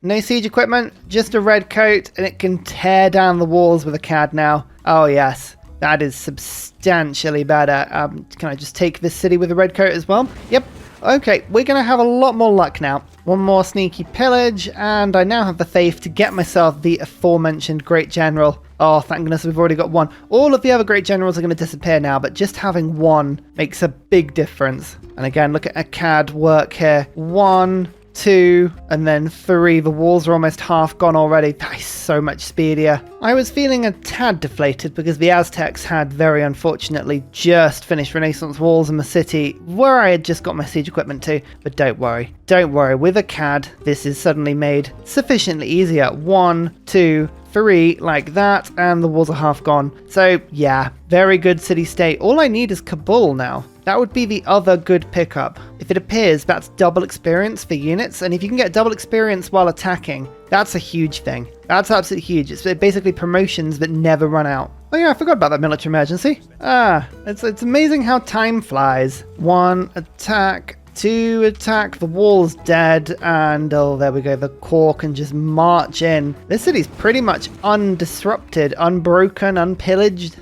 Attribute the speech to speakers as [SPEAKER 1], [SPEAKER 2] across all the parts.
[SPEAKER 1] No siege equipment, just a Redcoat, and it can tear down the walls with a CAD now. Oh yes, that is substantially better. Can I just take this city with a Redcoat as well? Yep. Okay, we're going to have a lot more luck now. One more sneaky pillage, and I now have the faith to get myself the aforementioned Great General. Oh, thank goodness we've already got one. All of the other Great Generals are going to disappear now, but just having one makes a big difference. And again, look at a CAD work here. 1, 2, and then 3. The walls are almost half gone already. That is so much speedier. I was feeling a tad deflated because the Aztecs had very unfortunately just finished Renaissance walls in the city where I had just got my siege equipment to. But don't worry. Don't worry. With a CAD, this is suddenly made sufficiently easier. 1, 2, 3, like that, and the walls are half gone. So yeah, very good city-state. All I need is Kabul now. That would be the other good pickup. If it appears, that's double experience for units, and if you can get double experience while attacking, that's a huge thing. That's absolutely huge. It's basically promotions that never run out. Oh yeah, I forgot about that military emergency. It's amazing how time flies. 1 attack, 2 attack, the wall's dead, and oh, there we go, the core can just march in. This city's pretty much undisrupted, unbroken, unpillaged.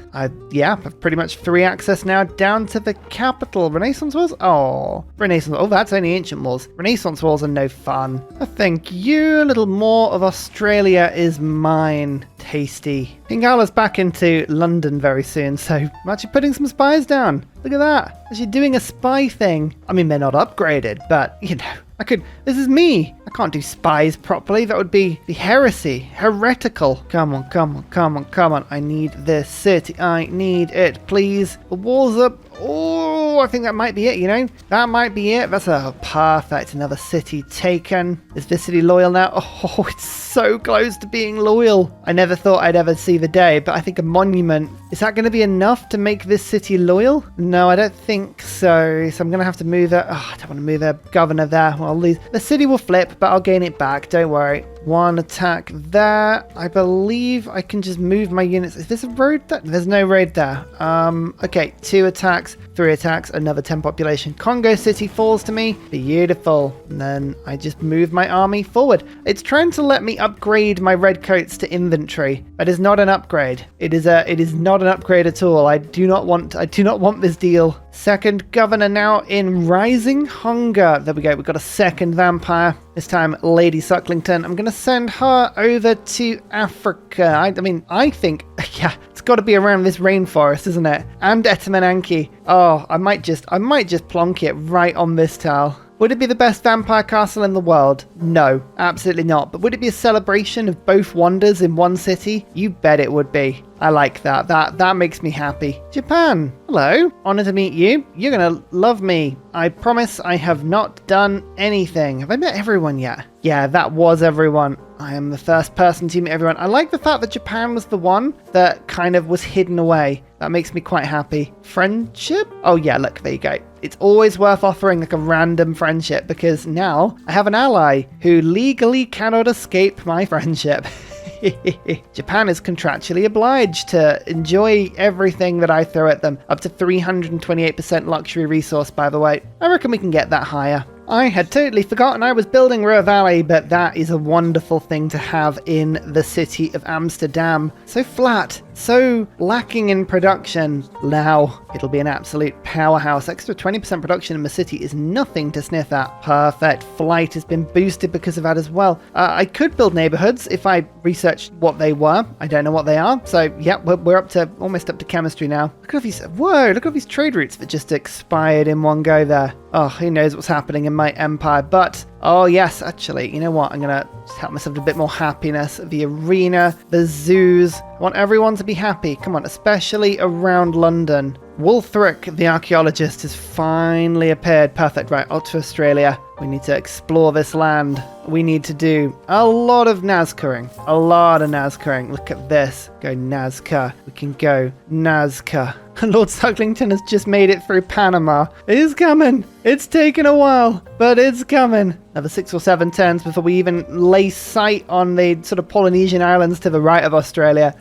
[SPEAKER 1] Yeah, I've pretty much free access now down to the capital. Renaissance walls? Oh, Renaissance. Oh, that's only ancient walls. Renaissance walls are no fun. I think you, a little more of Australia is mine. Tasty. Pingala's back into London very soon, so I'm actually putting some spies down. Look at that. Actually doing a spy thing. I mean, they're not upgraded, but, you know, I could... This is me. I can't do spies properly. That would be the heresy. Heretical. Come on, come on, come on, come on. I need this city. I need it, please. The walls up. Oh, I think that might be it, you know? That might be it. That's a perfect. Another city taken. Is this city loyal now? Oh, it's so close to being loyal. I never thought I'd ever see the day, but I think a monument, is that going to be enough to make this city loyal? No, I don't think so. So I'm going to have to move it. Oh, I don't want to move the governor there. Well, the city will flip, but I'll gain it back. Don't worry. 1 attack there. I believe I can just move my units. Is this a road there? There's no road there. Okay, 2 attacks, 3 attacks, another 10 population. Congo City falls to me. Beautiful. And then I just move my army forward. It's trying to let me upgrade my Redcoats to infantry. That is not an upgrade. It is not an upgrade at all. I do not want this deal. Second governor now in rising hunger. There we go. We've got a second vampire. This time, Lady Sucklington. I'm going to send her over to Africa. I think, yeah, it's got to be around this rainforest, isn't it? And Etamananki. Oh, I might just plonk it right on this tile. Would it be the best vampire castle in the world? No, absolutely not. But would it be a celebration of both wonders in one city? You bet it would be. I like that. That makes me happy. Japan. Hello. Honor to meet you. You're going to love me. I promise I have not done anything. Have I met everyone yet? Yeah, that was everyone. I am the first person to meet everyone. I like the fact that Japan was the one that kind of was hidden away. That makes me quite happy. Friendship? Oh yeah, look, there you go. It's always worth offering like a random friendship because now I have an ally who legally cannot escape my friendship. Japan is contractually obliged to enjoy everything that I throw at them. Up to 328% luxury resource, by the way. I reckon we can get that higher. I had totally forgotten I was building Ruhr Valley, but that is a wonderful thing to have in the city of Amsterdam. So flat, so lacking in production. Now it'll be an absolute powerhouse. Extra 20% production in the city is nothing to sniff at. Perfect. Flight has been boosted because of that as well. I could build neighborhoods if I researched what they were. I don't know what they are. So yeah, we're almost up to chemistry now. Look at all these trade routes that just expired in one go there. Oh, who knows what's happening in my empire. But, oh yes, actually, you know what? I'm going to just help myself to a bit more happiness. The arena, the zoos. I want everyone to be happy. Come on, especially around London. Wulthric, the archaeologist, has finally appeared. Perfect. Right, out to Australia. We need to explore this land. We need to do a lot of Nazcaring. A lot of Nazcaring. Look at this. Go Nazca. We can go Nazca. Lord Sucklington has just made it through Panama. It is coming. It's taken a while, but it's coming. Another 6 or 7 turns before we even lay sight on the sort of Polynesian islands to the right of Australia.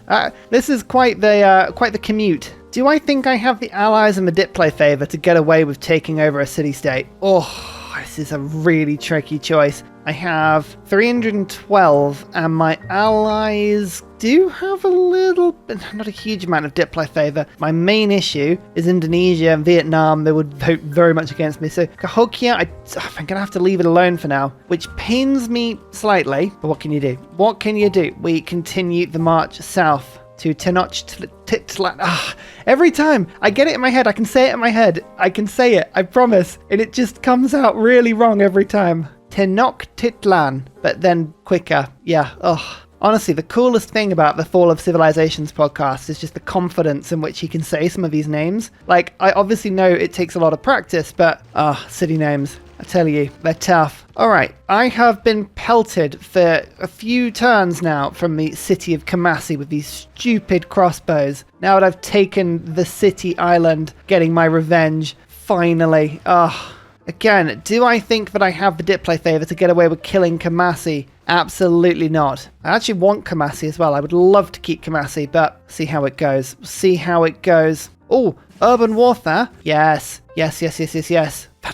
[SPEAKER 1] This is quite the commute. Do I think I have the allies and the diplo favour to get away with taking over a city-state? Oh, this is a really tricky choice. I have 312, and my allies do have a little, not a huge amount of diplo favor. My main issue is Indonesia and Vietnam. They would vote very much against me. So Cahokia, I'm going to have to leave it alone for now, which pains me slightly. But what can you do? What can you do? We continue the march south to Tenochtitlan. Every time I get it in my head, I can say it in my head. I can say it, I promise. And it just comes out really wrong every time. Tenochtitlan, but then quicker. Yeah, Honestly, the coolest thing about the Fall of Civilizations podcast is just the confidence in which he can say some of these names. Like, I obviously know it takes a lot of practice, but, city names, I tell you, they're tough. Alright, I have been pelted for a few turns now from the city of Kamasi with these stupid crossbows. Now that I've taken the city island, getting my revenge, finally. Again, do I think that I have the diplo favor to get away with killing Kamasi? Absolutely not. I actually want Kamasi as well. I would love to keep Kamasi, but see how it goes. See how it goes. Oh, urban warfare. Yes. That's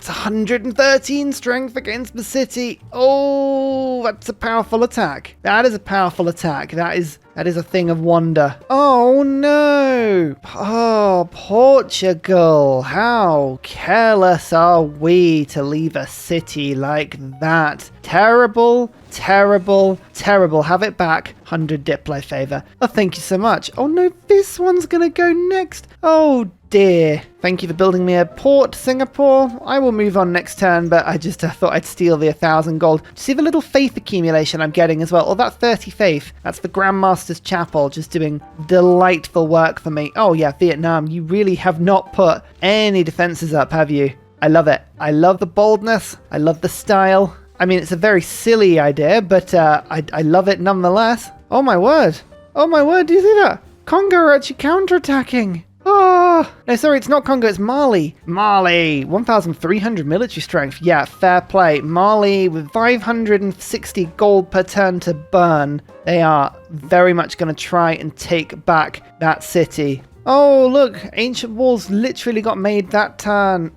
[SPEAKER 1] 113 strength against the city. Oh, that's a powerful attack. That is a powerful attack. That is a thing of wonder. Oh, no. Oh, Portugal. How careless are we to leave a city like that? Terrible, terrible, terrible. Have it back. 100 diplo favor. Oh, thank you so much. Oh, no, this one's going to go next. Oh, dear. Thank you for building me a port, Singapore. I will move on next turn, but I just thought I'd steal the 1,000 gold. See the little faith accumulation I'm getting as well? Oh, that's 30 faith. That's the Grandmaster's Chapel, just doing delightful work for me. Oh yeah, Vietnam, you really have not put any defenses up, have you? I love it. I love the boldness. I love the style. I mean, it's a very silly idea, but I love it nonetheless. Oh my word. Oh my word, do you see that? Congo are actually counterattacking. Oh, no, sorry, it's not Congo, it's Mali. Mali, 1,300 military strength. Yeah, fair play. Mali with 560 gold per turn to burn. They are very much going to try and take back that city. Oh, look, ancient walls literally got made that turn.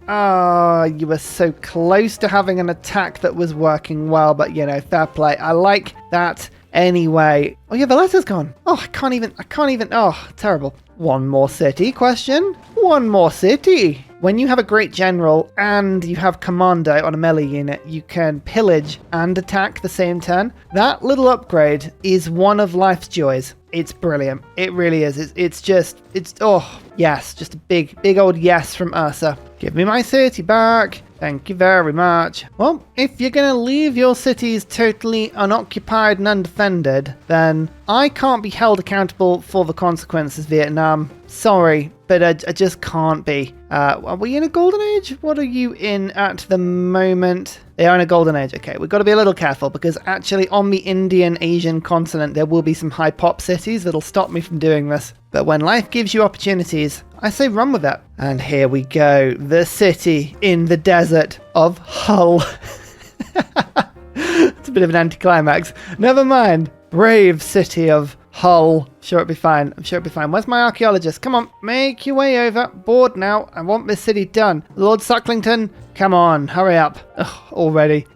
[SPEAKER 1] You were so close to having an attack that was working well, but you know, fair play. I like that anyway. Oh yeah, the letter's gone. Oh, I can't even, oh, terrible. One more city question. One more city. When you have a great general and you have commando on a melee unit, you can pillage and attack the same turn. That little upgrade is one of life's joys. It's brilliant. It really is. Oh, yes. Just a big old yes from Ursa. Give me my city back. Thank you very much. Well, if you're going to leave your cities totally unoccupied and undefended, then I can't be held accountable for the consequences, Vietnam. Sorry, but I just can't be. Are we in a golden age? What are you in at the moment? They are in a golden age. Okay, we've got to be a little careful because actually on the Indian Asian continent, there will be some high pop cities that'll stop me from doing this. But when life gives you opportunities, I say run with it. And here we go. The city in the desert of Hull. It's a bit of an anticlimax. Never mind. Brave city of Hull. Sure, it'll be fine. I'm sure it'll be fine. Where's my archaeologist? Come on, make your way over. Bored now. I want this city done. Lord Sucklington, come on, hurry up. Ugh, already,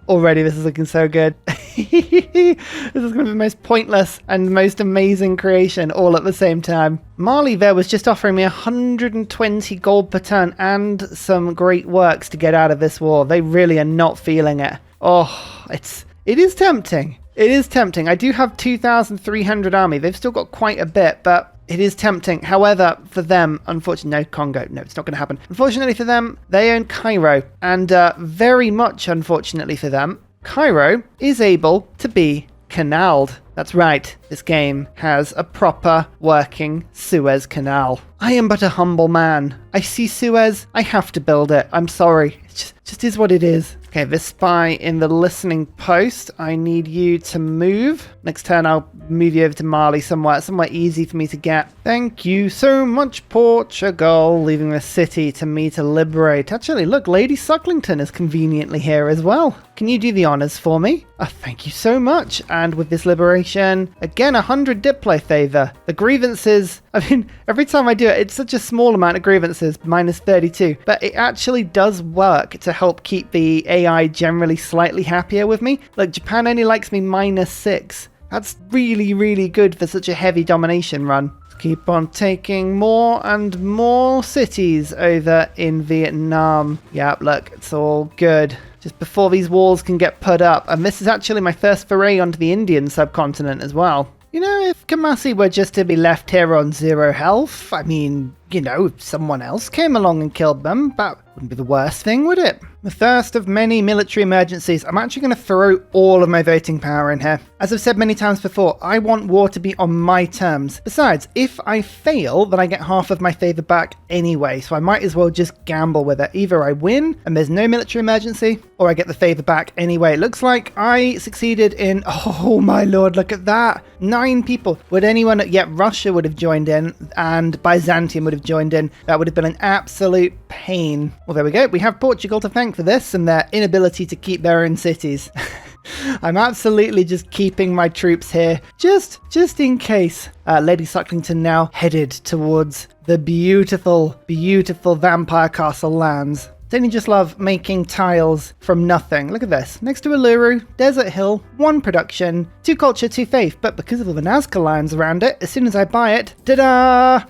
[SPEAKER 1] this is looking so good. This is going to be the most pointless and most amazing creation all at the same time. Mali there was just offering me 120 gold per turn and some great works to get out of this war. They really are not feeling it. Oh, it is tempting. It is tempting. I do have 2,300 army. They've still got quite a bit, but it is tempting. However, for them, unfortunately, no, Congo. No, it's not going to happen. Unfortunately for them, they own Cairo. And very much unfortunately for them, Cairo is able to be canaled. That's right. This game has a proper working Suez Canal. I am but a humble man. I see Suez. I have to build it. I'm sorry. It just is what it is. Okay, this spy in the listening post, I need you to move. Next turn, I'll move you over to Mali somewhere easy for me to get. Thank you so much, Portugal, leaving the city to me to liberate. Actually, look, Lady Sucklington is conveniently here as well. Can you do the honors for me? Oh, thank you so much. And with this liberation, again, 100 diplo favor. The grievances, I mean, every time I do it, it's such a small amount of grievances, minus 32. But it actually does work to help keep the AI generally slightly happier with me. Look, Japan only likes me -6. That's really, really good for such a heavy domination run. Keep on taking more and more cities over in Vietnam. Yep, look, it's all good. Just before these walls can get put up. And this is actually my first foray onto the Indian subcontinent as well. You know, if Kamasi were just to be left here on 0 health, I mean, you know, if someone else came along and killed them, that wouldn't be the worst thing, would it? The first of many military emergencies. I'm actually going to throw all of my voting power in here. As I've said many times before, I want war to be on my terms. Besides, if I fail, then I get half of my favour back anyway, so I might as well just gamble with it. Either I win and there's no military emergency, or I get the favour back anyway. It looks like I succeeded in... Oh my lord, look at that! 9 people. Would anyone... Yeah, Russia would have joined in, and Byzantium would have joined in. That would have been an absolute pain. Well, there we go. We have Portugal to thank for this and their inability to keep their own cities. I'm absolutely just keeping my troops here, just in case. Lady Sucklington now headed towards the beautiful, beautiful Vampire Castle lands. Don't you just love making tiles from nothing? Look at this. Next to Uluru, Desert Hill, 1 production, 2 culture, 2 faith. But because of all the Nazca lines around it, as soon as I buy it, ta-da!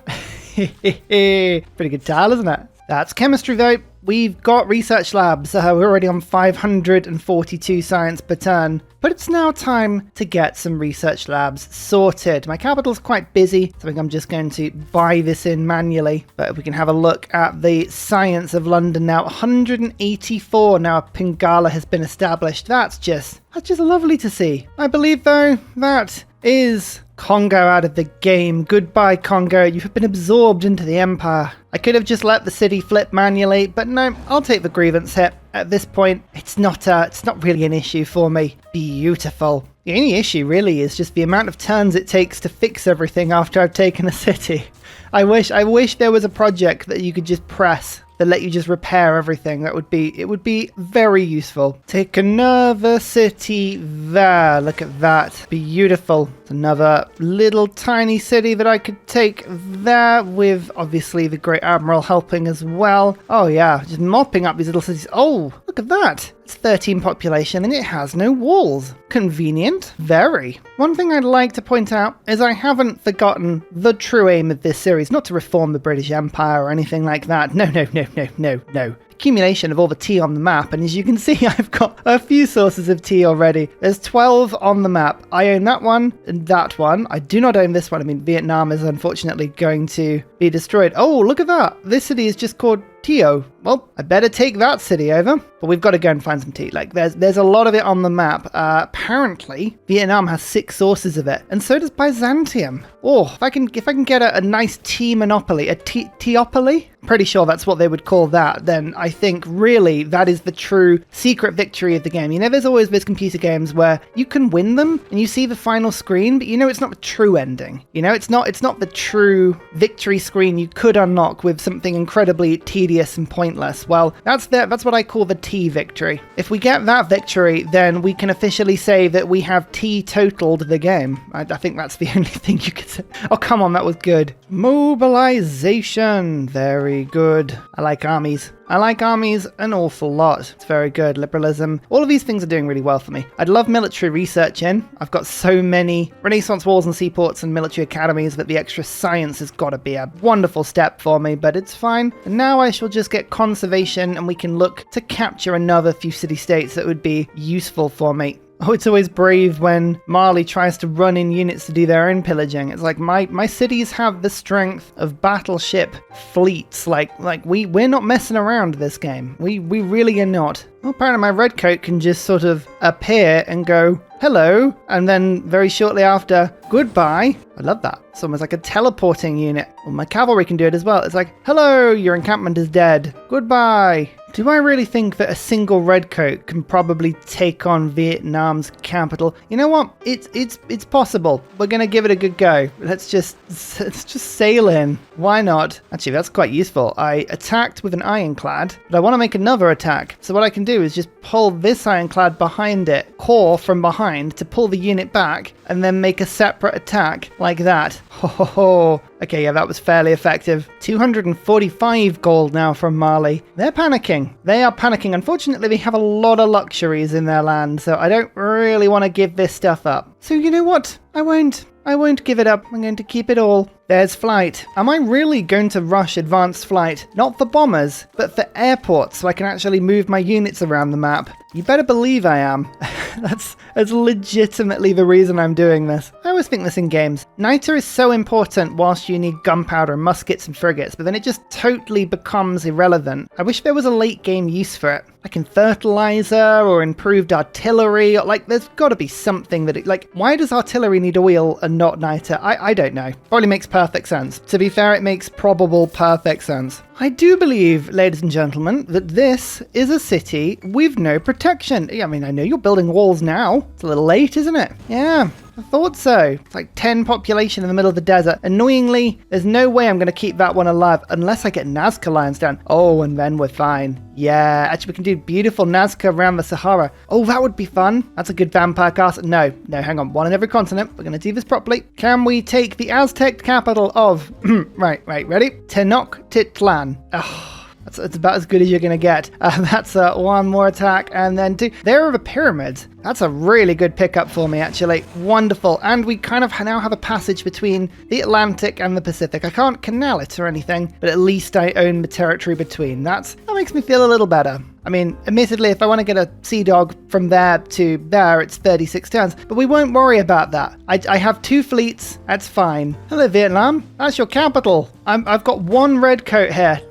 [SPEAKER 1] Pretty good tile, isn't it? That's chemistry though. We've got research labs. We're already on 542 science per turn. But it's now time to get some research labs sorted. My capital's quite busy, so I think I'm just going to buy this in manually. But if we can have a look at the science of London now, 184 now Pingala has been established. That's just lovely to see. I believe though that is Congo out of the game. Goodbye, Congo. You have been absorbed into the empire. I could have just let the city flip manually, but no, I'll take the grievance hit. At this point, it's not really an issue for me. Beautiful. The only issue really is just the amount of turns it takes to fix everything after I've taken a city. I wish there was a project that you could just press that let you just repair everything. It would be very useful. Take another city there. Look at that. Beautiful. It's another little tiny city that I could take there with obviously the Great Admiral helping as well. Oh yeah, just mopping up these little cities. Oh, look at that. It's 13 population and it has no walls. Convenient. Very. One thing I'd like to point out is I haven't forgotten the true aim of this series, not to reform the British Empire or anything like that. No. Accumulation of all the tea on the map, and as you can see, I've got a few sources of tea already. There's 12 on the map. I own that one and that one. I do not own this one. I mean, Vietnam is unfortunately going to be destroyed. Oh, look at that. This city is just called Tio. Well, I better take that city over. But we've got to go and find some tea. Like, there's a lot of it on the map. Apparently, Vietnam has 6 sources of it, and so does Byzantium. Oh, if I can get a nice tea monopoly, a teopoly, pretty sure that's what they would call that, then I think really that is the true secret victory of the game. You know, there's always those computer games where you can win them and you see the final screen, but you know it's not the true ending. You know, it's not the true victory screen you could unlock with something incredibly tedious and pointless. Well, that's what I call the T victory. If we get that victory, then we can officially say that we have T-totaled the game. I think that's the only thing you could say. Oh, come on, that was good. Mobilization. Very good. I like armies. I like armies an awful lot. It's very good. Liberalism. All of these things are doing really well for me. I'd love military research in. I've got so many Renaissance walls and seaports and military academies that the extra science has got to be a wonderful step for me, but it's fine. And now I shall just get conservation and we can look to capture another few city-states that would be useful for me. Oh, it's always brave when Mali tries to run in units to do their own pillaging. It's like my cities have the strength of battleship fleets. Like we're not messing around this game. We really are not. Well, apparently my Redcoat can just sort of appear and go, hello, and then very shortly after, goodbye. I love that. It's almost like a teleporting unit. Well, my cavalry can do it as well. It's like, hello, your encampment is dead. Goodbye. Do I really think that a single Redcoat can probably take on Vietnam's capital? You know what? It's possible. We're gonna give it a good go. Let's just sail in. Why not? Actually, that's quite useful. I attacked with an ironclad, but I want to make another attack. So what I can do is just pull this ironclad behind it, core from behind to pull the unit back, and then make a separate attack like that. Ho ho ho. Okay, yeah, that was fairly effective. 245 gold now from Mali. They're panicking. They are panicking. Unfortunately, they have a lot of luxuries in their land, so I don't really want to give this stuff up. So you know what? I won't give it up. I'm going to keep it all. There's flight. Am I really going to rush advanced flight? Not for bombers, but for airports, so I can actually move my units around the map. You better believe I am. That's legitimately the reason I'm doing this. I always think this in games. Niter is so important whilst you need gunpowder and muskets and frigates, but then it just totally becomes irrelevant. I wish there was a late game use for it. Like in fertilizer or improved artillery, or like there's got to be something that like, why does artillery need oil and not niter? I don't know. Probably makes perfect sense. To be fair, it makes probable perfect sense. I do believe, ladies and gentlemen, that this is a city with no protection. I mean, I know you're building walls now. It's a little late, isn't it? Yeah, I thought so. It's like 10 population in the middle of the desert. Annoyingly, there's no way I'm going to keep that one alive unless I get Nazca lines down. Oh, and then we're fine. Yeah, actually we can do beautiful Nazca around the Sahara. Oh, that would be fun. That's a good vampire castle. No, hang on. One on every continent. We're going to do this properly. Can we take the Aztec capital of... right, ready? Tenochtitlan. Oh. That's about as good as you're going to get. That's one more attack, and then two. There are the pyramids. That's a really good pickup for me, actually. Wonderful. And we kind of now have a passage between the Atlantic and the Pacific. I can't canal it or anything, but at least I own the territory between. That makes me feel a little better. I mean, admittedly, if I want to get a Sea Dog from there to there, it's 36 turns, but we won't worry about that. I have 2 fleets, that's fine. Hello, Vietnam. That's your capital. I've got 1 Redcoat here.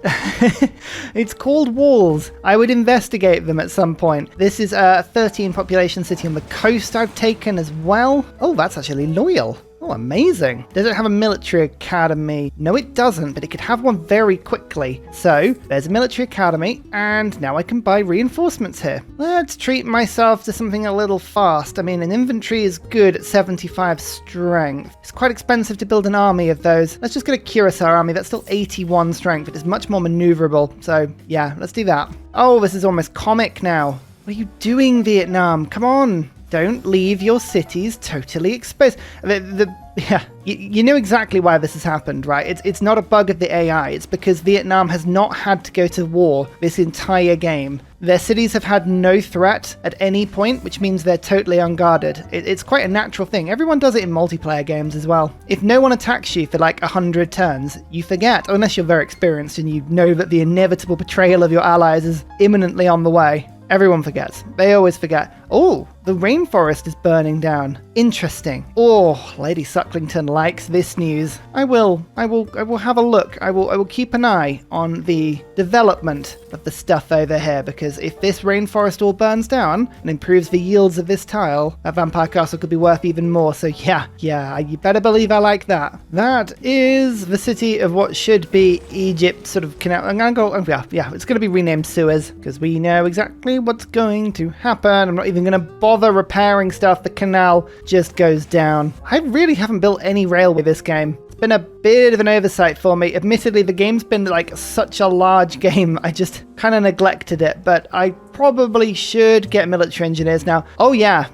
[SPEAKER 1] It's called Walls. I would investigate them at some point. This is a 13 population city on the coast I've taken as well. Oh, that's actually loyal. Oh, amazing. Does it have a military academy? No, it doesn't, but it could have one very quickly. So, there's a military academy, and now I can buy reinforcements here. Let's treat myself to something a little fast. I mean, an infantry is good at 75 strength. It's quite expensive to build an army of those. Let's just get a Curacao army. That's still 81 strength, but it's much more maneuverable. So, yeah, let's do that. Oh, this is almost comic now. What are you doing, Vietnam? Come on. Don't leave your cities totally exposed. Yeah, you know exactly why this has happened, right? It's not a bug of the AI. It's because Vietnam has not had to go to war this entire game. Their cities have had no threat at any point, which means they're totally unguarded. It's quite a natural thing. Everyone does it in multiplayer games as well. If no one attacks you for like 100 turns, you forget, unless you're very experienced and you know that the inevitable betrayal of your allies is imminently on the way. Everyone forgets. They always forget. Oh, the rainforest is burning down. Interesting. Oh, Lady Sucklington likes this news. I will have a look. I will keep an eye on the development of the stuff over here, because if this rainforest all burns down and improves the yields of this tile, that vampire castle could be worth even more. So yeah, you better believe I like that. That is the city of what should be Egypt, sort of canal. I'm gonna go. Yeah, it's gonna be renamed Suez because we know exactly what's going to happen. I'm not even gonna bother repairing stuff. The canal just goes down. I really haven't built any railway this game. It's been a bit of an oversight for me. Admittedly, the game's been like such a large game, I just kind of neglected it, but I probably should get military engineers now. Oh yeah,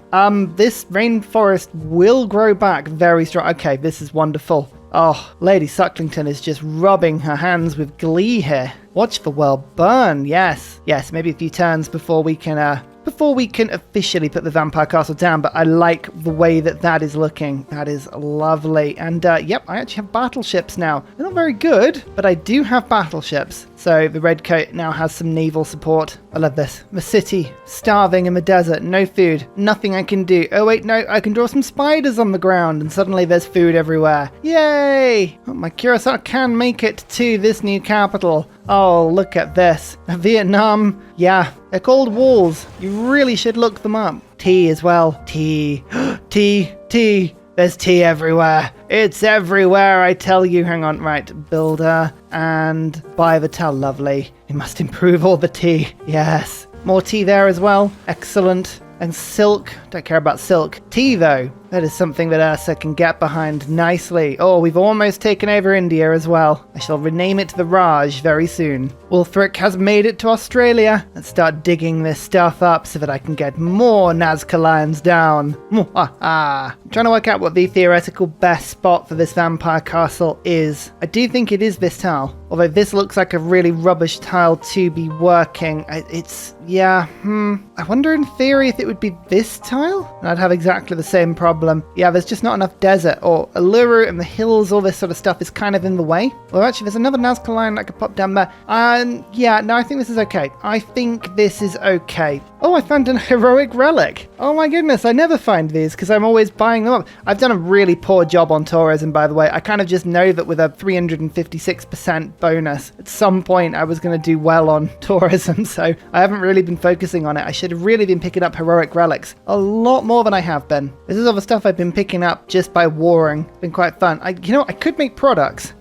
[SPEAKER 1] this rainforest will grow back very strong. Okay, this is wonderful. Oh, Lady Sucklington is just rubbing her hands with glee here. Watch the world burn. Yes, maybe a few turns before we can officially put the vampire castle down, but I like the way that is looking. That is lovely. And yep, I actually have battleships now. They're not very good, but I do have battleships. So the Redcoat now has some naval support. I love this. The city, starving in the desert, no food, nothing I can do. Oh wait, no, I can draw some spiders on the ground and suddenly there's food everywhere. Yay! Oh, my Curacao can make it to this new capital. Oh, look at this. Vietnam, yeah, they're called Walls. You really should look them up. Tea as well. Tea. Tea. There's tea everywhere. It's everywhere, I tell you. Hang on, right. Builder and buy the towel. Lovely. We must improve all the tea. Yes. More tea there as well. Excellent. And silk. Don't care about silk. Tea, though. That is something that Ursa can get behind nicely. Oh, we've almost taken over India as well. I shall rename it the Raj very soon. Wulfric has made it to Australia. Let's start digging this stuff up so that I can get more Nazca lions down. I'm trying to work out what the theoretical best spot for this vampire castle is. I do think it is this tile. Although this looks like a really rubbish tile to be working. I wonder in theory if it would be this tile? And I'd have exactly the same problem. Yeah, there's just not enough desert or Uluru and the hills, all this sort of stuff is kind of in the way. Well, actually, there's another Nazca line that could pop down there. I think this is okay. I think this is okay. Oh, I found an heroic relic. Oh my goodness, I never find these because I'm always buying them up. I've done a really poor job on tourism, by the way. I kind of just know that with a 356% bonus, at some point I was going to do well on tourism, so I haven't really been focusing on it. I should have really been picking up heroic relics a lot more than I have been. This is all the stuff I've been picking up just by warring. It's been quite fun. I could make products.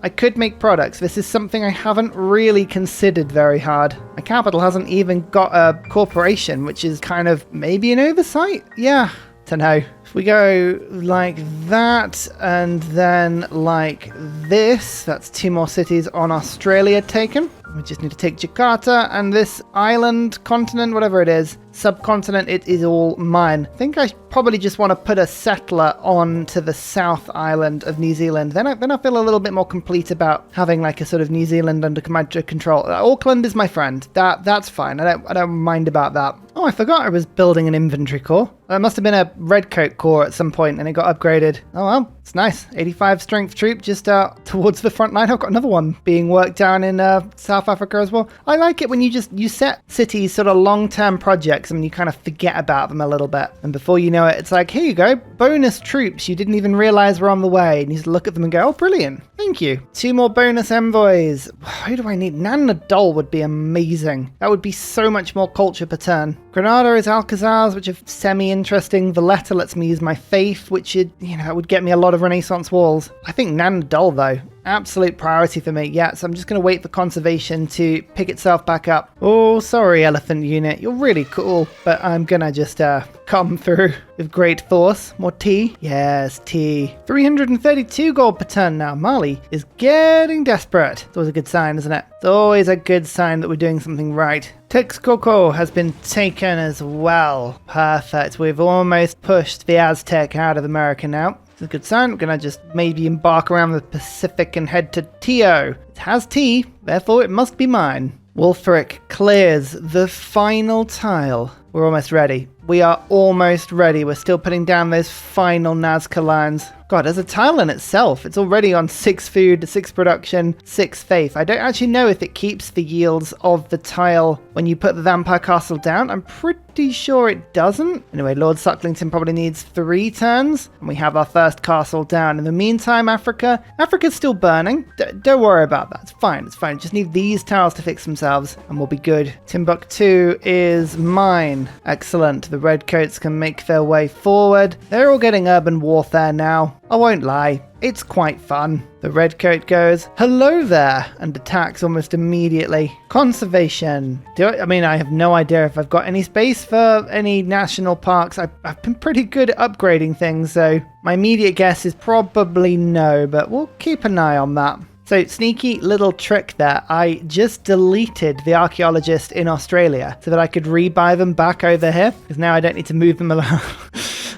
[SPEAKER 1] This is something I haven't really considered very hard. My capital hasn't even got a corporation, which is kind of maybe an oversight. Yeah, don't know. If we go like that and then like this, that's 2 more cities on Australia taken. We just need to take Jakarta and this island, continent, whatever it is, subcontinent, it is all mine. I think I probably just want to put a settler on to the South Island of New Zealand. Then I feel a little bit more complete about having like a sort of New Zealand under control. Auckland is my friend. That's fine. I don't mind about that. Oh, I forgot I was building an inventory core. That must have been a Redcoat core at some point and it got upgraded. Oh well, it's nice. 85 strength troop just towards the front line. I've got another one being worked down in South Africa as well. I like it when you set cities sort of long-term projects and you kind of forget about them a little bit. And before you know it, it's like, here you go, bonus troops you didn't even realize were on the way. And you just look at them and go, oh, brilliant. Thank you. 2 more bonus envoys. Who do I need? Nan Nadol would be amazing. That would be so much more culture per turn. Granada is Alcazars, which are semi-interesting. Valletta lets me use my faith, which would get me a lot of Renaissance walls. I think Nan Nadol, though, absolute priority for me. Yeah, so I'm just going to wait for conservation to pick itself back up. Oh, sorry, elephant unit. You're really cool, but I'm going to just come through with great force. More tea? Yes, tea. 332 gold per turn now. Mali is getting desperate. It's always a good sign, isn't it? It's always a good sign that we're doing something right. Texcoco has been taken as well. Perfect. We've almost pushed the Aztec out of America now. It's a good sign. We're going to just maybe embark around the Pacific and head to Tio. It has tea, therefore it must be mine. Wulfric clears the final tile. We're almost ready. We are almost ready. We're still putting down those final Nazca lines. God, as a tile in itself, it's already on 6 food, 6 production, 6 faith. I don't actually know if it keeps the yields of the tile when you put the vampire castle down. I'm pretty sure it doesn't. Anyway, Lord Sucklington probably needs 3 turns, and we have our first castle down. In the meantime, Africa's still burning. Don't worry about that. It's fine. It's fine. Just need these tiles to fix themselves, and we'll be good. Timbuktu is mine. Excellent. The Redcoats can make their way forward. They're all getting urban warfare now. I won't lie, it's quite fun. The Redcoat goes, hello there, and attacks almost immediately. Conservation. I have no idea if I've got any space for any national parks. I've been pretty good at upgrading things, so my immediate guess is probably no, but we'll keep an eye on that. So, sneaky little trick there. I just deleted the archaeologist in Australia so that I could rebuy them back over here, because now I don't need to move them around.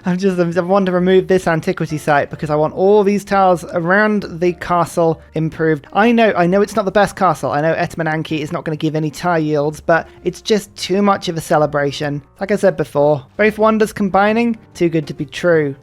[SPEAKER 1] I want to remove this antiquity site because I want all these tiles around the castle improved. I know it's not the best castle. I know Etmananki is not going to give any tile yields, but it's just too much of a celebration. Like I said before, both wonders combining, too good to be true.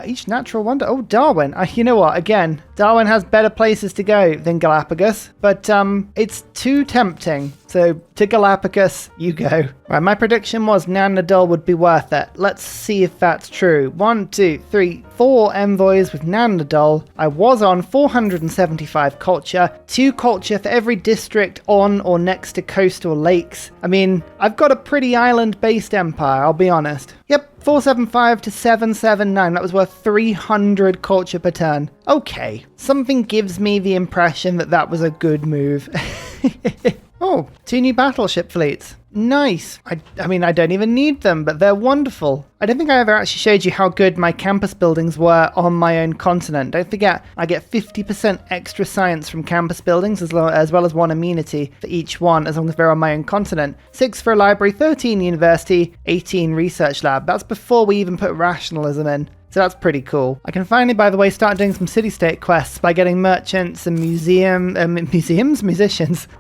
[SPEAKER 1] Each natural wonder. Oh, Darwin. You know what? Again, Darwin has better places to go than Galapagos, but it's too tempting. So to Galapagos, you go. Right, my prediction was Nan Nadol would be worth it. Let's see if that's true. 1, 2, 3, 4 envoys with Nan Nadol. I was on 475 culture, 2 culture for every district on or next to coastal lakes. I mean, I've got a pretty island-based empire, I'll be honest. Yep, 475 to 779. That was worth 300 culture per turn. Okay, something gives me the impression that was a good move. Oh, 2 new battleship fleets. Nice. I mean, I don't even need them, but they're wonderful. I don't think I ever actually showed you how good my campus buildings were on my own continent. Don't forget, I get 50% extra science from campus buildings as well as 1 amenity for each one, as long as they're on my own continent. 6 for a library, 13 university, 18 research lab. That's before we even put rationalism in. So that's pretty cool. I can finally, by the way, start doing some city-state quests by getting merchants and musicians,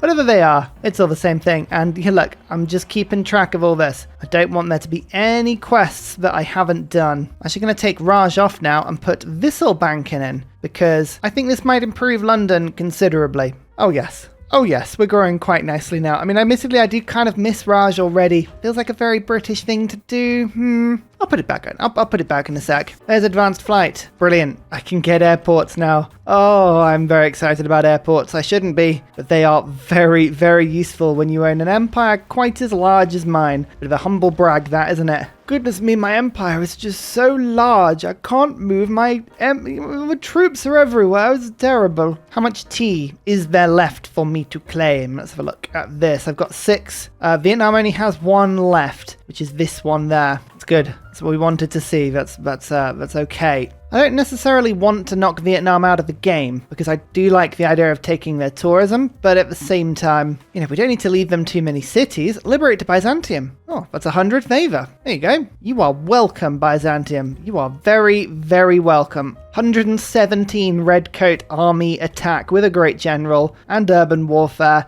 [SPEAKER 1] whatever they are. It's all the same thing. And here, look, I'm just keeping track of all this. I don't want there to be any quests that I haven't done. I'm actually going to take Raj off now and put Visselbanken in, because I think this might improve London considerably. Oh, yes. Oh yes, we're growing quite nicely now. I mean, admittedly, I do kind of miss Raj already. Feels like a very British thing to do. I'll put it back in. I'll put it back in a sec. There's advanced flight. Brilliant. I can get airports now. Oh, I'm very excited about airports. I shouldn't be, but they are very, very useful when you own an empire quite as large as mine. Bit of a humble brag, that, isn't it? Goodness me, my empire is just so large. I can't move the troops are everywhere. It's terrible. How much tea is there left for me to claim? Let's have a look at this. I've got 6. Vietnam only has 1 left, which is this one there. It's good. That's what we wanted to see. That's okay. I don't necessarily want to knock Vietnam out of the game, because I do like the idea of taking their tourism, but at the same time, we don't need to leave them too many cities. Liberate to Byzantium. Oh, that's 100 favor. There you go. You are welcome, Byzantium. You are very, very welcome. 117 Redcoat army attack with a great general and urban warfare.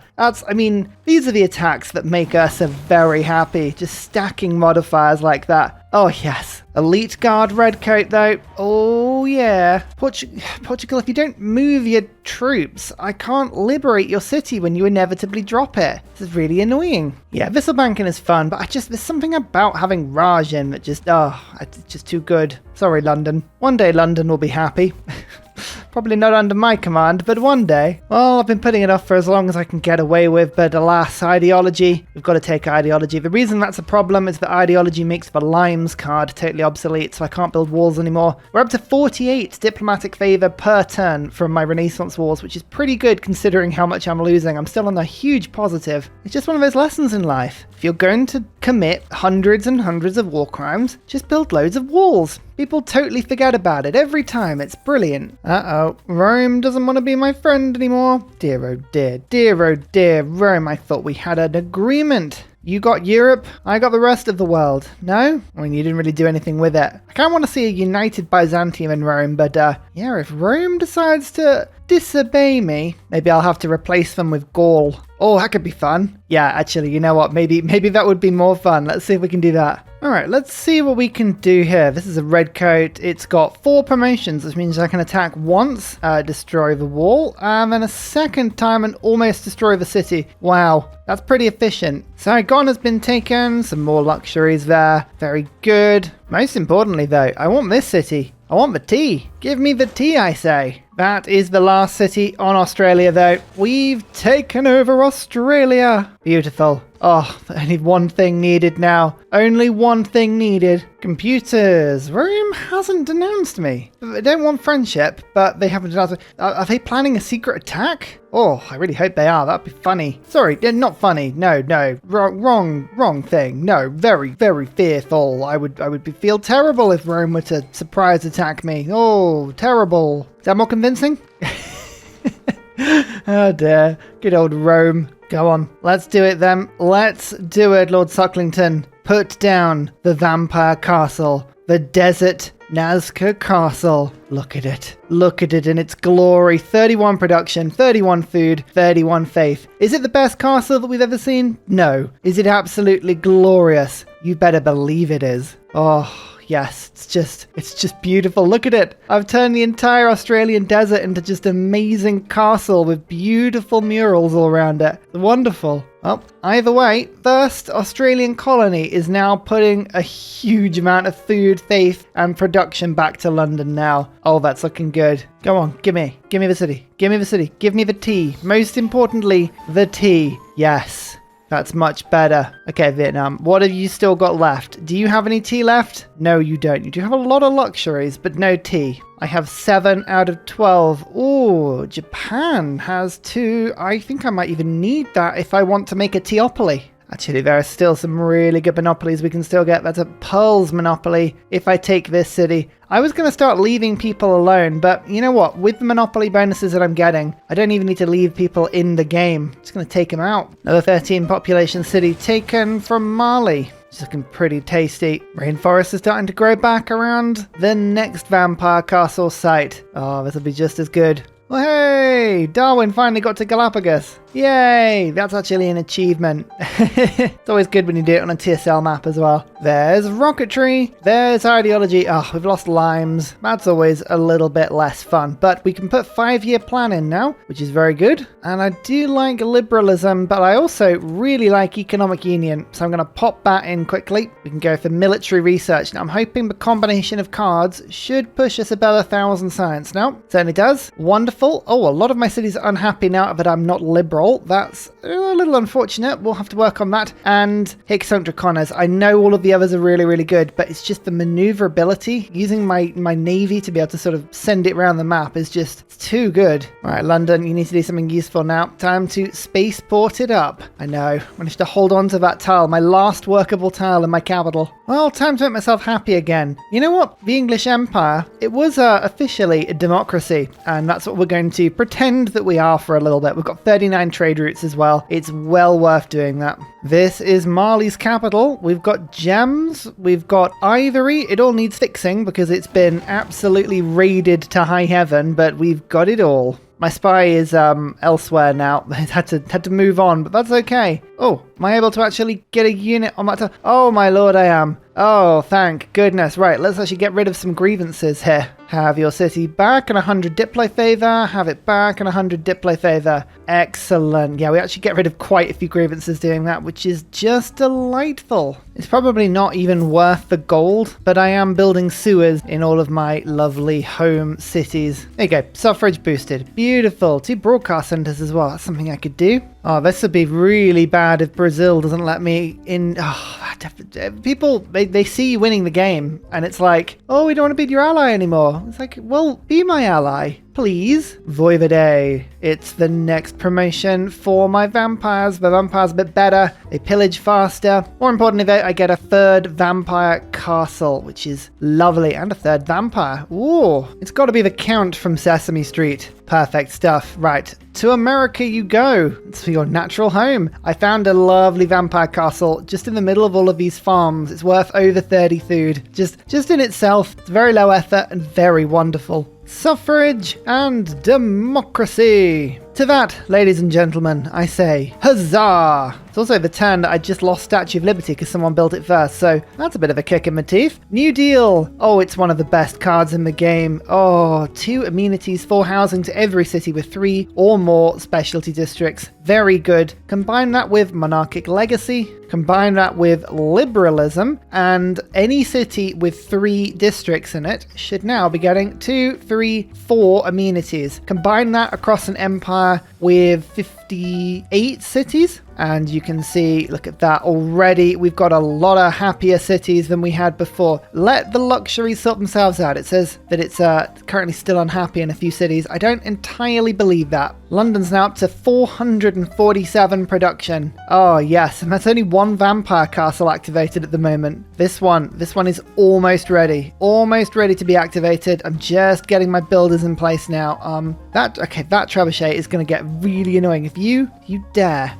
[SPEAKER 1] These are the attacks that make Ursa very happy. Just stacking modifiers like that. Oh, yes. Elite Guard Redcoat, though. Oh, yeah. Portugal, if you don't move your troops, I can't liberate your city when you inevitably drop it. This is really annoying. Yeah, Visselbanken is fun, but there's something about having Raj in that it's just too good. Sorry, London. One day London will be happy. Probably not under my command, but one day. Well, I've been putting it off for as long as I can get away with, but alas, ideology. We've got to take ideology. The reason that's a problem is that ideology makes the Limes card totally obsolete, so I can't build walls anymore. We're up to 48 diplomatic favor per turn from my Renaissance wars, which is pretty good considering how much I'm losing. I'm still on a huge positive. It's just one of those lessons in life. If you're going to commit hundreds and hundreds of war crimes, just build loads of walls. People totally forget about it every time. It's brilliant. Uh-oh. Rome doesn't want to be my friend anymore. Dear, oh dear. Dear, oh dear. Rome, I thought we had an agreement. You got Europe, I got the rest of the world. No? I mean, you didn't really do anything with it. I kind of want to see a united Byzantium and Rome, but if Rome decides to disobey me, maybe I'll have to replace them with Gaul. Oh, that could be fun. Yeah, actually, you know what? Maybe that would be more fun. Let's see if we can do that. All right, let's see what we can do here. This is a Redcoat. It's got 4 promotions, which means I can attack once, destroy the wall, and then a second time and almost destroy the city. Wow, that's pretty efficient. Saigon has been taken, some more luxuries there. Very good. Most importantly, though, I want this city. I want the tea. Give me the tea, I say. That is the last city on Australia, though. We've taken over Australia. Beautiful. Oh, only one thing needed now. Only one thing needed. Computers. Rome hasn't denounced me. They don't want friendship, but they haven't denounced me. Are they planning a secret attack? Oh, I really hope they are. That'd be funny. Sorry, not funny. No. Wrong thing. No, very, very fearful. I would feel terrible if Rome were to surprise attack me. Oh, terrible. Is that more convincing? Oh dear. Good old Rome. Go on. Let's do it then. Let's do it, Lord Sucklington. Put down the vampire castle. The desert Nazca castle. Look at it. Look at it in its glory. 31 production, 31 food, 31 faith. Is it the best castle that we've ever seen? No. Is it absolutely glorious? You better believe it is. Oh, yes, it's just beautiful. Look at it. I've turned the entire Australian desert into just an amazing castle with beautiful murals all around it. Wonderful. Well, either way, first Australian colony is now putting a huge amount of food, faith, and production back to London now. Oh, that's looking good. Go on, give me the city. Give me the city. Give me the tea. Most importantly, the tea. Yes. That's much better. Okay, Vietnam, what have you still got left? Do you have any tea left? No, you don't. You do have a lot of luxuries, but no tea. I have 7 out of 12. Ooh, Japan has 2. I think I might even need that if I want to make a teopoly. Actually, there are still some really good monopolies we can still get. That's a Pearls monopoly if I take this city. I was going to start leaving people alone, but you know what? With the monopoly bonuses that I'm getting, I don't even need to leave people in the game. I'm just going to take them out. Another 13 population city taken from Mali. It's looking pretty tasty. Rainforest is starting to grow back around the next vampire castle site. Oh, this will be just as good. Well, hey! Darwin finally got to Galapagos. Yay! That's actually an achievement. It's always good when you do it on a TSL map as well. There's rocketry. There's ideology. Oh, we've lost limes. That's always a little bit less fun. But we can put 5-year plan in now, which is very good. And I do like liberalism, but I also really like economic union. So I'm going to pop that in quickly. We can go for military research. Now I'm hoping the combination of cards should push us above 1,000 science now. Certainly does. Wonderful. Oh, a lot of my cities are unhappy now that I'm not liberal. That's a little unfortunate. We'll have to work on that. And Hicks Connors. I know all of the others are really, really good, but it's just the maneuverability. Using my navy to be able to sort of send it around the map is just too good. All right, London, you need to do something useful now. Time to spaceport it up. I know. Managed to hold on to that tile, my last workable tile in my capital. Well, time to make myself happy again. You know what? The English Empire, it was officially a democracy, and that's what we're going to pretend that we are for a little bit. We've got 39 trade routes as well. It's well worth doing that. This is Mali's capital. We've got gems. We've got ivory. It all needs fixing because it's been absolutely raided to high heaven, but we've got it all. My spy is elsewhere now. had to move on, but that's okay. Oh, am I able to actually get a unit on that? Oh my lord, I am. Oh, thank goodness. Right, let's actually get rid of some grievances here. Have your city back and 100 diplo favor. Have it back and 100 diplo favor. Excellent. Yeah, we actually get rid of quite a few grievances doing that, which is just delightful. It's probably not even worth the gold, but I am building sewers in all of my lovely home cities. There you go. Suffrage boosted. Beautiful. 2 broadcast centers as well. That's something I could do. Oh, this would be really bad if Brazil doesn't let me in. Oh, people, they see you winning the game, and it's like, oh, we don't want to be your ally anymore. It's like, well, be my ally, please. Voivode. It's the next promotion for my vampires. The vampires a bit better. They pillage faster. More importantly, though, I get a 3rd vampire castle, which is lovely, and a 3rd vampire. Ooh, it's got to be the Count from Sesame Street. Perfect stuff. Right, to America you go. It's for your natural home. I found a lovely vampire castle just in the middle of all of these farms. It's worth over 30 food. Just in itself, it's very low effort and very wonderful. Suffrage and democracy. To that, ladies and gentlemen, I say huzzah! It's also the turn that I just lost Statue of Liberty because someone built it first, so that's a bit of a kick in my teeth. New Deal! Oh, it's one of the best cards in the game. Oh, 2 amenities, 4 housing to every city with 3 or more specialty districts. Very good. Combine that with Monarchic Legacy, combine that with liberalism, and any city with 3 districts in it should now be getting 2, 3, 4 amenities. Combine that across an empire with 58 cities, and you can see, look at that, already we've got a lot of happier cities than we had before. Let the luxuries sort themselves out. It says that it's currently still unhappy in a few cities. I don't entirely believe that. London's now up to 447 production. Oh yes, and that's only 1 vampire castle activated at the moment. This one is almost ready to be activated. I'm just getting my builders in place now. That trebuchet is going to get really annoying if you dare.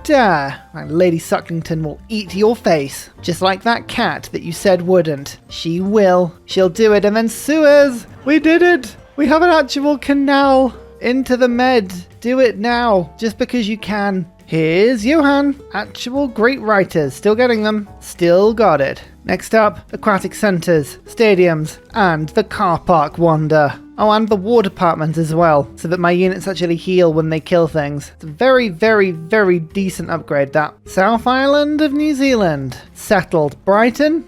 [SPEAKER 1] Right, Lady Sucklington will eat your face, just like that cat that you said wouldn't. She will. She'll do it. And then sewers. We did it. We have an actual canal into the Med. Do it now, just because you can. Here's Johan. Actual great writers. Still getting them. Still got it. Next up, aquatic centres, stadiums, and the car park wonder. Oh, and the war department as well, so that my units actually heal when they kill things. It's a very, very, very decent upgrade, that. South Island of New Zealand. Settled. Brighton?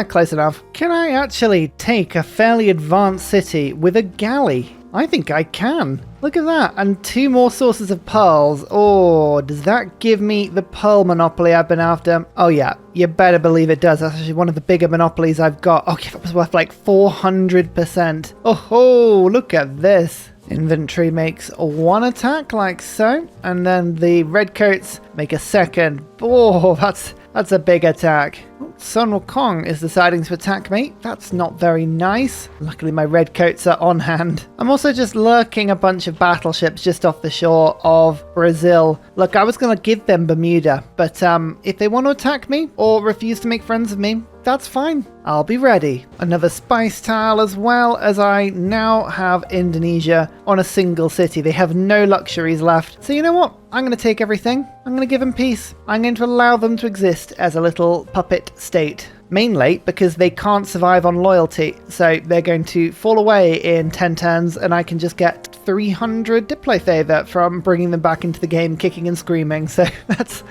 [SPEAKER 1] Close enough. Can I actually take a fairly advanced city with a galley? I think I can. Look at that. And 2 more sources of pearls. Oh, does that give me the pearl monopoly I've been after? Oh yeah, you better believe it does. That's actually one of the bigger monopolies I've got. Okay, that was worth like 400%. Oh, look at this. Infantry makes one attack like so, and then the Redcoats make a second. Oh, that's a big attack. Sun Wukong is deciding to attack me. That's not very nice. Luckily, my Redcoats are on hand. I'm also just lurking a bunch of battleships just off the shore of Brazil. Look, I was going to give them Bermuda, but if they want to attack me or refuse to make friends with me, that's fine. I'll be ready. Another spice tile, as well as I now have Indonesia on a single city. They have no luxuries left. So you know what? I'm going to take everything. I'm going to give them peace. I'm going to allow them to exist as a little puppet state. Mainly because they can't survive on loyalty. So they're going to fall away in 10 turns, and I can just get 300 Diplo favor from bringing them back into the game kicking and screaming. So that's...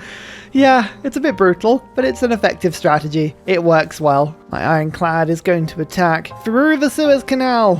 [SPEAKER 1] yeah, it's a bit brutal, but it's an effective strategy. It works well. My ironclad is going to attack through the Suez Canal.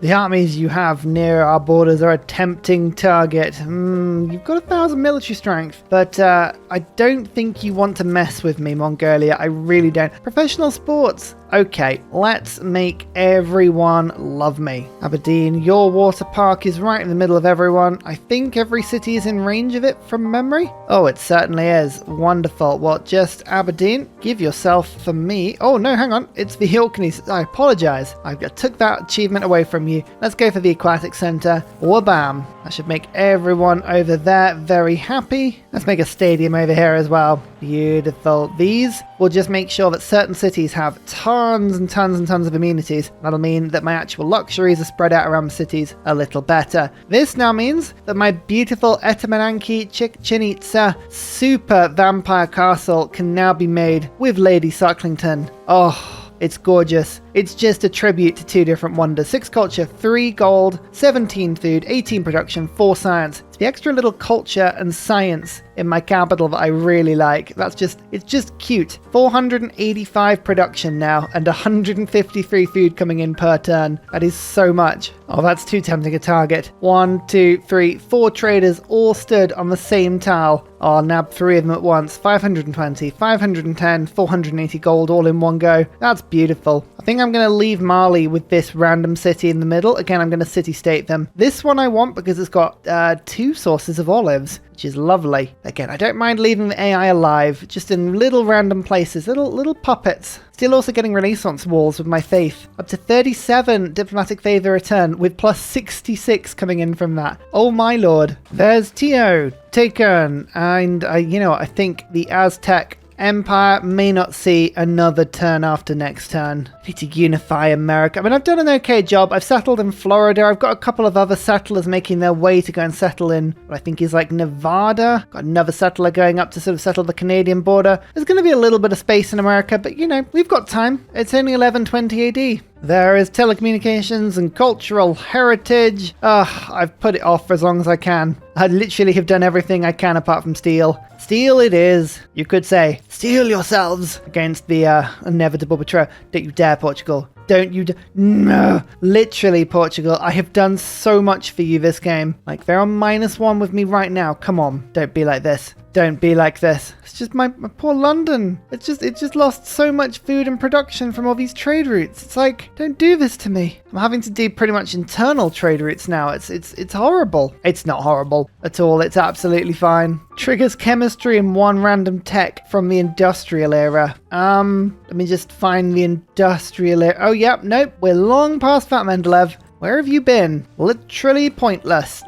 [SPEAKER 1] The armies you have near our borders are a tempting target. You've got 1,000 military strength, but I don't think you want to mess with me, Mongolia. I really don't. Professional sports. Okay, let's make everyone love me. Aberdeen, your water park is right in the middle of everyone. I think every city is in range of it from memory. Oh, it certainly is. Wonderful. Well, just Aberdeen, give yourself for me. Oh, no, hang on. It's the Orkneys. I apologize. I took that achievement away from you. Let's go for the Aquatic Center. Wabam. That should make everyone over there very happy. Let's make a stadium over here as well. Beautiful. These will just make sure that certain cities have tons and tons and tons of amenities. That'll mean that my actual luxuries are spread out around the cities a little better. This now means that my beautiful Etamananki Chichen Itza super vampire castle can now be made with Lady Sucklington. Oh, it's gorgeous. It's just a tribute to 2 different wonders. 6 culture, 3 gold, 17 food, 18 production, 4 science. It's the extra little culture and science in my capital that I really like. It's just cute. 485 production now and 153 food coming in per turn. That is so much. Oh, that's too tempting a target. 1, 2, 3, 4 traders all stood on the same tile. I'll nab 3 of them at once. 520, 510, 480 gold all in one go. That's beautiful. I think I'm going to leave Mali with this random city in the middle. Again, I'm going to city-state them. This one I want because it's got 2 sources of olives, which is lovely. Again, I don't mind leaving the AI alive, just in little random places, little puppets. Still also getting Renaissance walls with my faith. Up to 37 diplomatic favor return with plus 66 coming in from that. Oh my lord. There's Tio taken. And I think the Aztec Empire may not see another turn after next turn. I need to unify America. I mean, I've done an okay job. I've settled in Florida. I've got a couple of other settlers making their way to go and settle in what I think is like Nevada. Got another settler going up to sort of settle the Canadian border. There's going to be a little bit of space in America, but we've got time. It's only 1120 AD. There is telecommunications and cultural heritage. I've put it off for as long as I can. I literally have done everything I can apart from steal. Steal it is. You could say, steel yourselves against the inevitable betrayal. Don't you dare, Portugal. Don't you no. Literally, Portugal, I have done so much for you this game. Like, they're on -1 with me right now. Come on, don't be like this. Don't be like this. It's just my poor London. It just lost so much food and production from all these trade routes. It's like, don't do this to me. I'm having to do pretty much internal trade routes now. It's horrible. It's not horrible at all. It's absolutely fine. Triggers chemistry and 1 random tech from the industrial era. Let me just find the industrial era. Oh, yep, nope. We're long past that, Mendeleev. Where have you been? Literally pointless.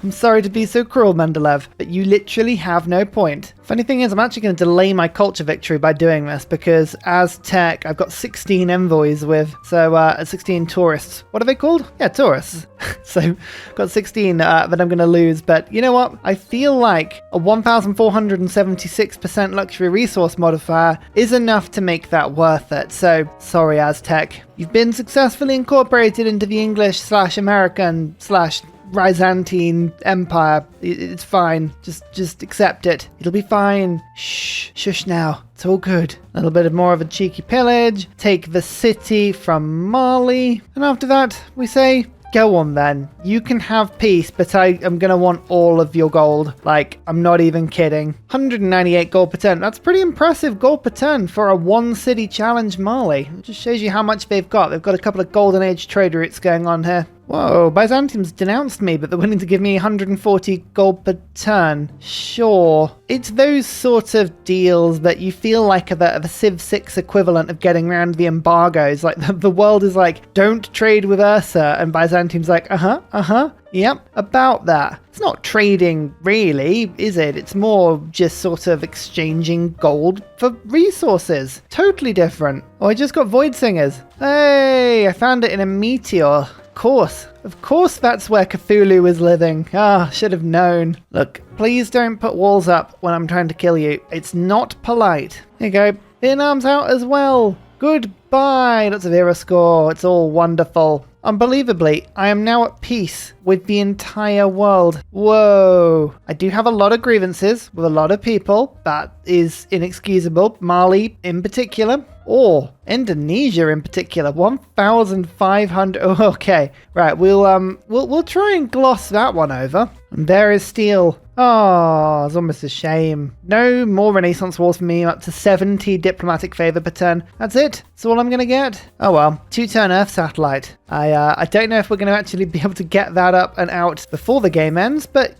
[SPEAKER 1] I'm sorry to be so cruel, Mendeleev, but you literally have no point. Funny thing is, I'm actually going to delay my culture victory by doing this because as tech, I've got 16 envoys with, so 16 tourists. What are they called? Yeah, tourists. So I've got 16 that I'm going to lose, but you know what? I feel like a 1,476% luxury resource modifier is enough to make that worth it. So sorry, Aztec. You've been successfully incorporated into the English/American/ Byzantine Empire. It's fine. Just accept it. It'll be fine. Shh. Shush now. It's all good. A little bit more of a cheeky pillage. Take the city from Mali. And after that, we say, go on then. You can have peace, but I am going to want all of your gold. Like, I'm not even kidding. 198 gold per turn. That's pretty impressive gold per turn for a 1-city challenge Mali. It just shows you how much they've got. They've got a couple of golden age trade routes going on here. Whoa, Byzantium's denounced me, but they're willing to give me 140 gold per turn. Sure. It's those sort of deals that you feel like are the Civ 6 equivalent of getting around the embargoes. Like, the world is like, don't trade with Ursa, and Byzantium's like, yep, about that. It's not trading, really, is it? It's more just sort of exchanging gold for resources. Totally different. Oh, I just got Void Singers. Hey, I found it in a meteor. Of course that's where Cthulhu is living. Should have known. Look, please don't put walls up when I'm trying to kill you. It's not polite. Here you go. Thin arms out as well. Goodbye. Lots of hero score. It's all wonderful. Unbelievably, I am now at peace with the entire world. Whoa. I do have a lot of grievances with a lot of people. That is inexcusable. Mali in particular. Or Indonesia in particular. 1,500. Oh, okay. Right, we'll try and gloss that one over. And there is steel. Oh, it's almost a shame. No more Renaissance wars for me. I'm up to 70 diplomatic favor per turn. That's it. That's all I'm going to get. Oh well. 2-turn Earth satellite. I don't know if we're going to actually be able to get that up and out before the game ends, but,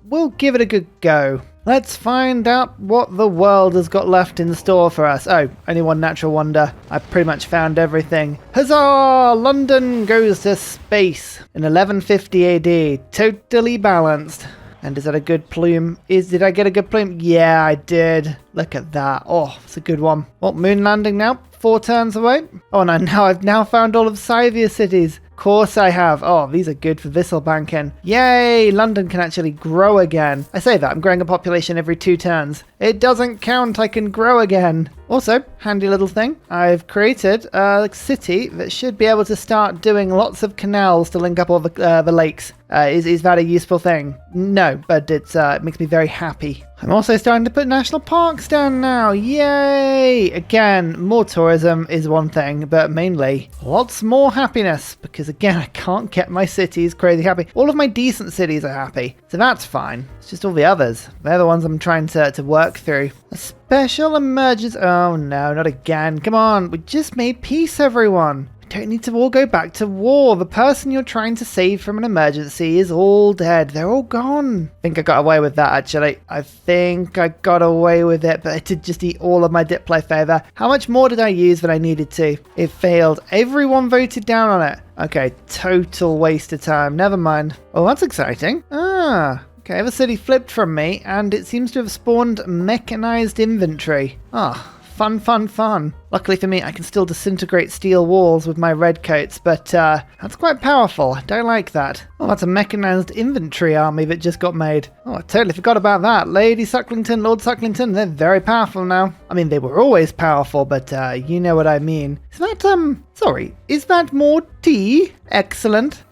[SPEAKER 1] we'll give it a good go. Let's find out what the world has got left in store for us. Oh, only one natural wonder. I pretty much found everything. Huzzah! London goes to space in 1150 AD. Totally balanced. And is that a good plume? Did I get a good plume? Yeah, I did. Look at that. Oh, it's a good one. What, moon landing now? 4 turns away? Oh no, I've now found all of Scythia's cities. Of course I have. Oh, these are good for Vissel banking. Yay, London can actually grow again. I say that, I'm growing a population every 2 turns. It doesn't count, I can grow again. Also, handy little thing, I've created a city that should be able to start doing lots of canals to link up all the lakes. Is that a useful thing? No, but it makes me very happy. I'm also starting to put national parks down now. Yay! Again, more tourism is one thing, but mainly lots more happiness, because again, I can't get my cities crazy happy. All of my decent cities are happy, so that's fine. It's just all the others. They're the ones I'm trying to work through. A special emergency. Oh no, not again. Come on, we just made peace, everyone. Don't need to all go back to war. The person you're trying to save from an emergency is all dead. They're all gone. I think I got away with that, actually. I think I got away with it, but I did just eat all of my diplo favor. How much more did I use than I needed to? It failed. Everyone voted down on it. Okay, total waste of time. Never mind. Oh, that's exciting. Okay, the city flipped from me, and it seems to have spawned mechanized inventory. Fun. Luckily for me, I can still disintegrate steel walls with my redcoats, but that's quite powerful. I don't like that. Oh, that's a mechanized inventory army that just got made. Oh, I totally forgot about that. Lady Sucklington, Lord Sucklington, they're very powerful now. I mean, they were always powerful, but you know what I mean. Is that, sorry, is that more tea? Excellent.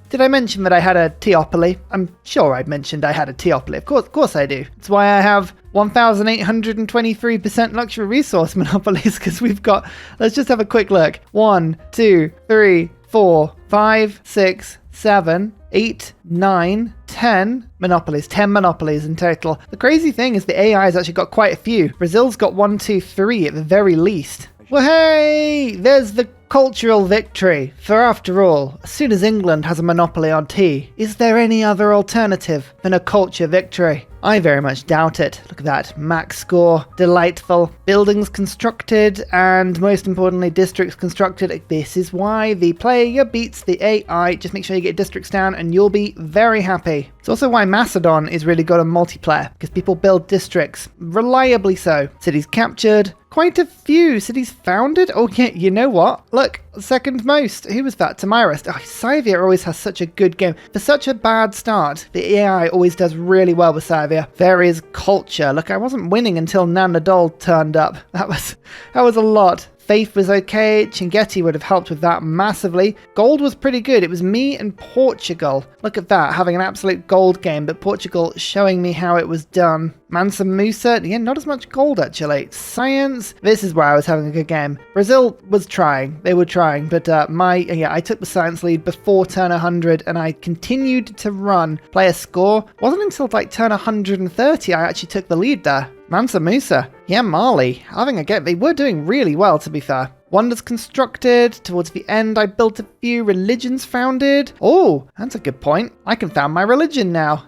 [SPEAKER 1] Did I mention that I had a teopoly? I'm sure I'd mentioned I had a teopoly. Of course I do. That's why I have 1,823% luxury resource monopolies, because we've got, let's just have a quick look. 1, 2, 3, 4, 5, 6, 7, 8, 9, 10 monopolies. 10 monopolies in total. The crazy thing is the AI has actually got quite a few. Brazil's got 1, 2, 3 at the very least. Well, hey, there's the cultural victory. For after all, as soon as England has a monopoly on tea, is there any other alternative than a culture victory? I very much doubt it. Look at that. Max score. Delightful. Buildings constructed, and most importantly, districts constructed. This is why the player beats the AI. Just make sure you get districts down and you'll be very happy. It's also why Macedon is really good on multiplayer, because people build districts reliably so. Cities captured. Quite a few cities founded. Oh, yeah, you know what? Look, second most. Who was that? Tamiris. Oh, Scythia always has such a good game. For such a bad start, the AI always does really well with Scythia. There is culture. Look, I wasn't winning until Nanadol turned up. That was a lot. Faith was okay. Chinguetti would have helped with that massively. Gold was pretty good. It was me and Portugal. Look at that, having an absolute gold game, but Portugal showing me how it was done. Mansa Musa, yeah, not as much gold actually. Science, this is where I was having a good game. Brazil was trying. They were trying, but I took the science lead before turn 100 and I continued to run. Player score wasn't until like turn 130 I actually took the lead there. Mansa Musa. Yeah, Mali. Having a game. They were doing really well, to be fair. Wonders constructed. Towards the end, I built a few religions founded. Oh, that's a good point. I can found my religion now.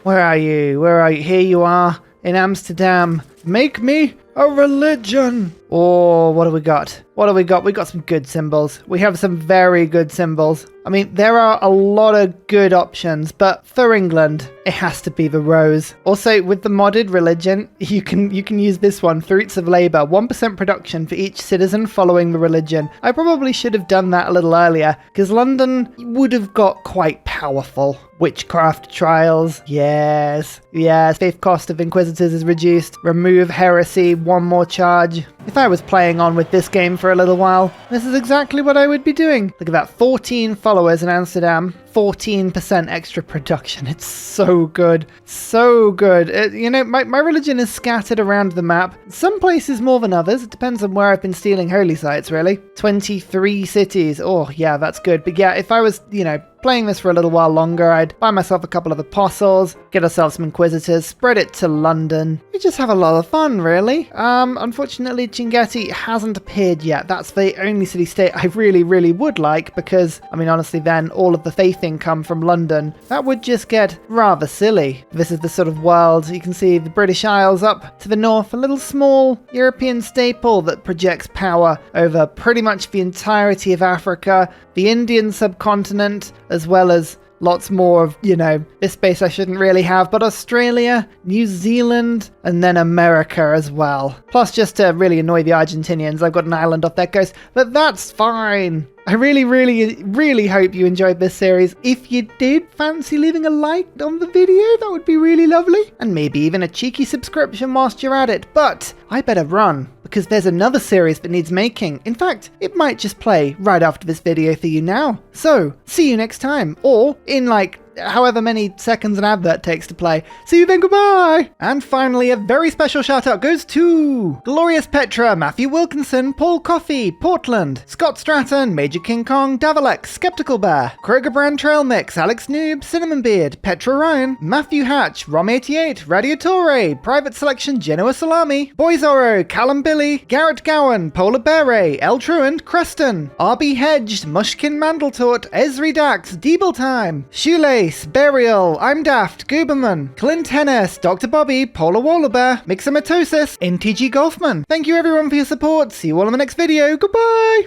[SPEAKER 1] Where are you? Where are you? Here you are in Amsterdam. Make me a religion. Oh, what have we got? What have we got? We got some good symbols. We have some very good symbols. I mean, there are a lot of good options, but for England, it has to be the rose. Also, with the modded religion, you can use this one, Fruits of Labour, 1% production for each citizen following the religion. I probably should have done that a little earlier, because London would have got quite powerful. Witchcraft trials, yes. Fifth cost of Inquisitors is reduced. Remove heresy, one more charge. If I was playing on with this game for a little while, this is exactly what I would be doing. Look at that, 14 followers in Amsterdam, 14% extra production. It's so good. So good. My religion is scattered around the map. Some places more than others. It depends on where I've been stealing holy sites, really. 23 cities. Oh, yeah, that's good. But yeah, if I was, playing this for a little while longer, I'd buy myself a couple of apostles, get ourselves some inquisitors, spread it to London. We just have a lot of fun, really. Unfortunately, Chinguetti hasn't appeared yet. That's the only city-state I really, really would like, because, honestly, then all of the faith income from London, that would just get rather silly. This is the sort of world. You can see the British Isles up to the north, a little small European staple that projects power over pretty much the entirety of Africa, the Indian subcontinent, as well as lots more of, this space I shouldn't really have, but Australia, New Zealand, and then America as well. Plus, just to really annoy the Argentinians, I've got an island off their coast, but that's fine. I really, really, really hope you enjoyed this series. If you did, fancy leaving a like on the video, that would be really lovely. And maybe even a cheeky subscription whilst you're at it. But I better run, because there's another series that needs making. In fact, it might just play right after this video for you now. So, see you next time. Or in however many seconds an advert takes to play. See you then, goodbye! And finally, a very special shout out goes to Glorious Petra, Matthew Wilkinson, Paul Coffey, Portland, Scott Stratton, Major King Kong, Davalex, Skeptical Bear, Kroger Brand Trail Mix, Alex Noob, Cinnamon Beard, Petra Ryan, Matthew Hatch, Rom88, Radiatore, Private Selection, Genoa Salami, Boyzoro, Callum Billy, Garrett Gowan, Polar Beret, El Truant, Creston, RB Hedged, Mushkin Mandletort, Esri Dax, Deeble Time, Shoelace, Burial, I'm Daft, Gooberman, Clint Hennis, Dr. Bobby, Polar Wallabear, Mixomatosis, NTG Golfman. Thank you everyone for your support. See you all in the next video. Goodbye!